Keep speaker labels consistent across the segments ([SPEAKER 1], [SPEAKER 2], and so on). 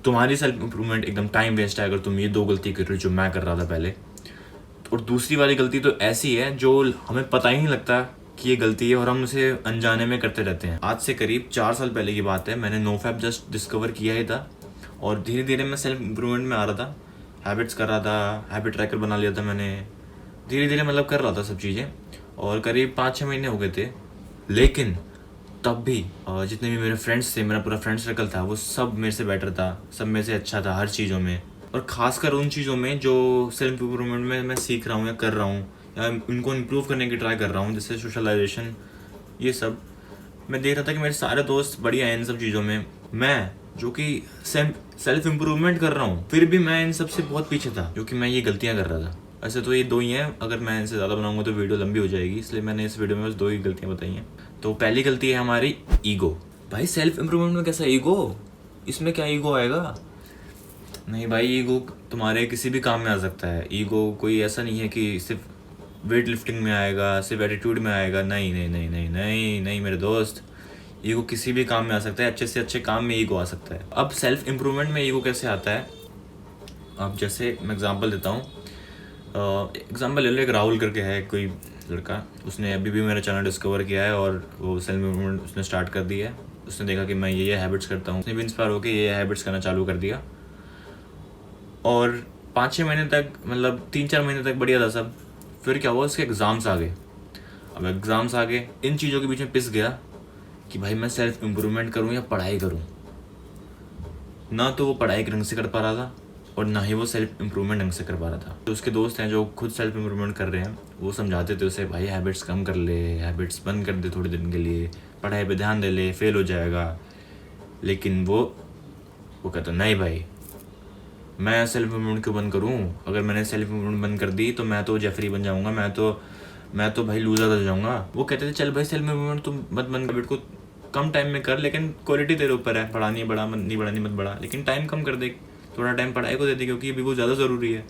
[SPEAKER 1] तुम्हारी self improvement एकदम time waste है अगर तुम ये 2 गलती कर रहे हो जो मैं कर रहा था पहले। और दूसरी वाली गलती तो ऐसी है जो हमें पता ही नहीं लगता कि ये गलती है और हम उसे अनजाने में करते रहते हैं। आज से करीब 4 साल पहले की बात है, मैंने नोफैप जस्ट डिस्कवर किया ही था और धीरे धीरे मैं सेल्फ इम्प्रूवमेंट में आ रहा था, हैबिट्स कर रहा था, हैबिट ट्रैकर बना लिया था मैंने, धीरे धीरे मतलब कर रहा था सब चीज़ें और करीब 5-6 महीने हो गए थे। लेकिन तब भी जितने भी मेरे फ्रेंड्स थे, मेरा पूरा फ्रेंड सर्कल था, वो सब मेरे से बेटर था, सब मेरे से अच्छा था हर चीज़ों में, और ख़ासकर उन चीज़ों में जो सेल्फ इम्प्रूवमेंट में मैं सीख रहा हूँ या कर रहा हूँ या उनको इम्प्रूव करने की ट्राई कर रहा हूँ, जैसे सोशलाइजेशन, ये सब। मैं देख रहा था कि मेरे सारे दोस्त बढ़िया हैं इन सब चीज़ों में, मैं जो कि सेल्फ इम्प्रूवमेंट कर रहा हूँ फिर भी मैं इन सब से बहुत पीछे था, क्योंकि मैं ये गलतियाँ कर रहा था। ऐसे तो ये 2 ही हैं, अगर मैं इनसे ज़्यादा बनाऊंगा तो वीडियो लंबी हो जाएगी, इसलिए मैंने इस वीडियो में बस 2 ही गलतियाँ बताई हैं। तो पहली गलती है हमारी ईगो। भाई सेल्फ इम्प्रूवमेंट में कैसा ईगो, इसमें क्या ईगो आएगा? नहीं भाई, ईगो तुम्हारे किसी भी काम में आ सकता है। ईगो कोई ऐसा नहीं है कि सिर्फ वेट लिफ्टिंग में आएगा, सिर्फ एटीट्यूड में आएगा। नहीं नहीं नहीं नहीं नहीं नहीं मेरे दोस्त, ईगो किसी भी काम में आ सकता है, अच्छे से अच्छे काम में ईगो आ सकता है। अब सेल्फ इम्प्रूवमेंट में ईगो कैसे आता है, अब जैसे मैं एग्जांपल देता हूँ। एग्जांपल ले लो, एक राहुल करके है कोई लड़का, उसने अभी भी मेरा चैनल डिस्कवर किया है और वो सेल्फ इम्प्रूवमेंट उसने स्टार्ट कर दी है। उसने देखा कि मैं ये हैबिट्स करता हूँ, उसने भी इंस्पायर होकर ये हैबिट्स करना चालू कर दिया और 5-6 महीने तक, मतलब 3-4 महीने तक बढ़िया था सब। फिर क्या हुआ, उसके एग्ज़ाम्स आ गए। अब एग्ज़ाम्स आ गए, इन चीज़ों के बीच में पिस गया कि भाई मैं सेल्फ इम्प्रूवमेंट करूँ या पढ़ाई करूँ। ना तो वो पढ़ाई ढंग से कर पा रहा था और ना ही वो सेल्फ इम्प्रूवमेंट ढंग से कर पा रहा था। तो उसके दोस्त हैं जो खुद सेल्फ इम्प्रूवमेंट कर रहे हैं, वो समझाते थे उसे, भाई हैबिट्स कम कर ले, हैबिट्स बंद कर दे थोड़े दिन के लिए, पढ़ाई पे ध्यान दे ले, फेल हो जाएगा। लेकिन वो कहता नहीं भाई, मैं सेल्फ इम्प्रूवमेंट क्यों बंद करूँ? अगर मैंने सेल्फ इम्प्रूवमेंट बंद कर दी तो मैं तो जेफरी बन जाऊँगा, मैं तो भाई लूज़र हो जाऊँगा। वो कहते थे चल भाई सेल्फ इम्प्रूवमेंट तुम मत बंद, हैबिट को कम टाइम में कर, लेकिन क्वालिटी तेरे ऊपर है, बढ़ानी बढ़ा, नहीं बढ़ानी मत बढ़ा, लेकिन टाइम कम कर दे, थोड़ा टाइम पढ़ाई को दे दे, क्योंकि अभी वो ज़्यादा ज़रूरी है।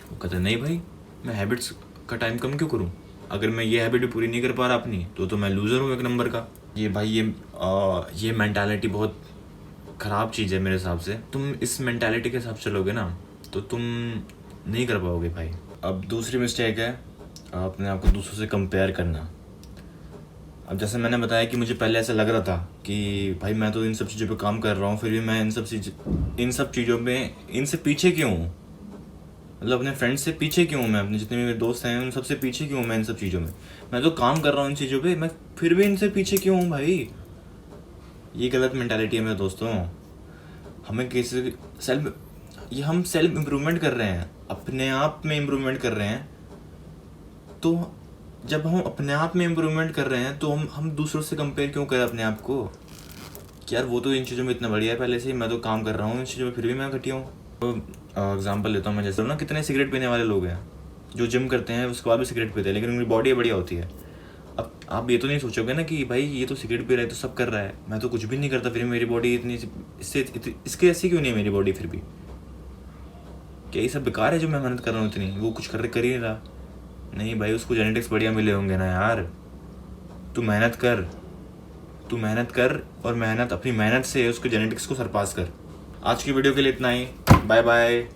[SPEAKER 1] वो कहते नहीं भाई, मैं हैबिट्स का टाइम कम क्यों करूँ? अगर मैं ये हैबिट पूरी नहीं कर पा रहा अपनी, तो मैं लूज़र हूँ 1 नंबर का। ये भाई ये मेंटालिटी बहुत ख़राब चीज़ है मेरे हिसाब से। तुम इस मेंटालिटी के साथ चलोगे ना तो तुम नहीं कर पाओगे भाई। अब दूसरी मिस्टेक है अपने आप को दूसरों से कंपेयर करना। अब जैसे मैंने बताया कि मुझे पहले ऐसा लग रहा था कि भाई मैं तो इन सब चीज़ों पे काम कर रहा हूँ, फिर भी मैं इन सब चीज़ों में इनसे पीछे क्यों हूँ, मतलब अपने फ्रेंड्स से पीछे क्यों हूँ मैं, अपने जितने भी मेरे दोस्त हैं उन सबसे पीछे क्यों हूँ मैं इन सब चीज़ों में। मैं तो काम कर रहा हूँ इन चीज़ों पे, मैं फिर भी इनसे पीछे क्यों हूँ भाई? ये गलत मेंटालिटी है मेरे दोस्तों। हमें किसी हम सेल्फ इम्प्रूवमेंट कर रहे हैं, अपने आप में इम्प्रूवमेंट कर रहे हैं। तो जब हम अपने आप में इम्प्रूवमेंट कर रहे हैं तो हम दूसरों से कंपेयर क्यों करें अपने आप को कि यार वो तो इन चीज़ों में इतना बढ़िया है पहले से ही, मैं तो काम कर रहा हूँ इन चीज़ों में फिर भी मैं घटिया हूँ। तो एग्जांपल लेता हूँ मैं, जैसे ना कितने सिगरेट पीने वाले लोग हैं जो जिम करते हैं उसके बाद भी सिगरेट पीते हैं, लेकिन उनकी बॉडी बढ़िया होती है। अब आप ये तो नहीं सोचोगे ना कि भाई ये तो सिगरेट पी रहा है तो सब कर रहा है, मैं तो कुछ भी नहीं करता फिर मेरी बॉडी इतनी इसके ऐसी क्यों नहीं है मेरी बॉडी फिर भी? क्या ये सब बेकार है जो मैं मेहनत कर रहा हूँ इतनी, वो कुछ कर ही नहीं रहा? नहीं भाई, उसको जेनेटिक्स बढ़िया मिले होंगे ना यार। तू मेहनत कर और अपनी मेहनत से उसके जेनेटिक्स को सरपास कर। आज की वीडियो के लिए इतना ही, बाय बाय।